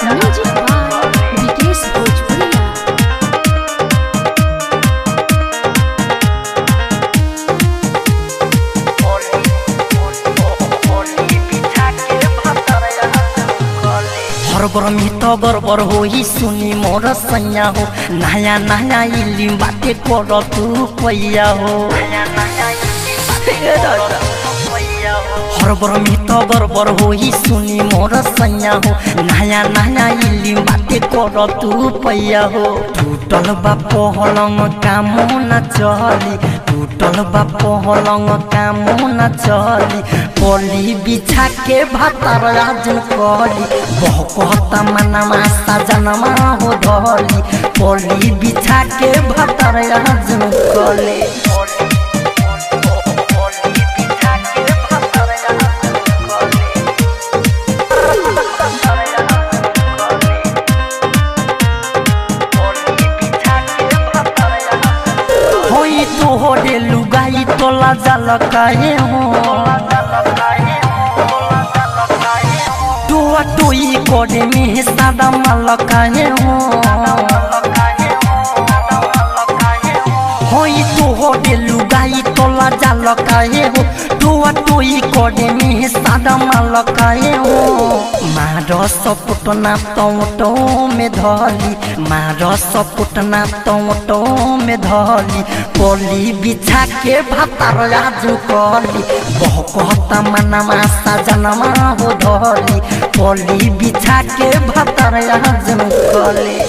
Music by Vikesh भोजपुरिया। Harbour मित गरबर होई सुनी मोर सैया हो नया नया इली बाते कर तू पैया हो। हरबर मित गरबर होई सुनी मोर सैया हो नया नया इली बाते कर तू पैया हो। टूटल बा पहलंग काम न चली, टूटल बा पहलंग काम न चली, पली बिछा के भातर राजन कली कहता मनमा सजनमा हो धली, पली बिछा के भातर राजन कली। तोहरे लुगाई तोला जल काहे हो, टुआ टुई करे में सादा माल काहे हो। होई तोहरे लुगाई तोला जल काहे हो, टुआ टुई करे में सादा माल काहे हो। मार सपुटना टोटो में धली, मार सपुटना टोटो में धली, पली बिछा के भातर राजू कली कहता मनमा सजनमा हो धली, पली बिछा के भातर राजू कली।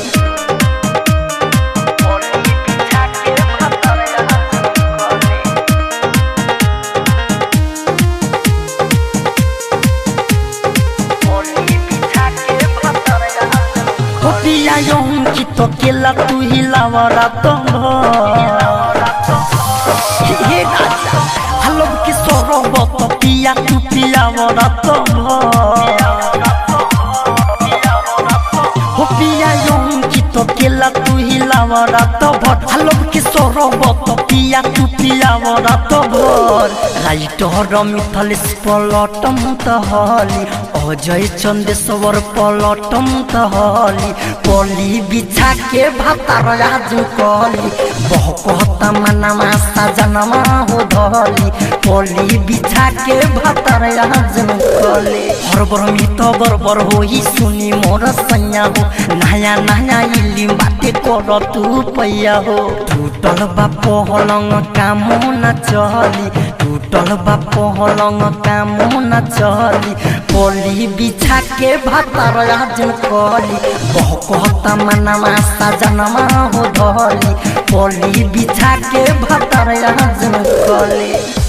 की तो केला तू हिलावरा तो हे राजा हलो की सोरब तो पिया तू पियावरा तो हो पिया की तो केला तू हिलावरा तो भर हलो की सोरब तो पिया तू पियावरा तो भर। राइटर मिथलेश पलटम तहली, अजय चंदेश्वर पलटम तहली, पली बिछा के भातर राजू कली कहता मनमा सजनमा हो धली, पली बिछा के भातर राजू कली। हरबर मित गरबर होई सुनी मोर सैया हो नया नया इली बाते कर तू पैया हो। टूटल बा पहलंग काम न चली, टूटल बा पहलंग काम न चली, पली बिछा के भातर राजन कली कहता मनमा सजनमा हो धली, पली बिछा के भातर राजन कली।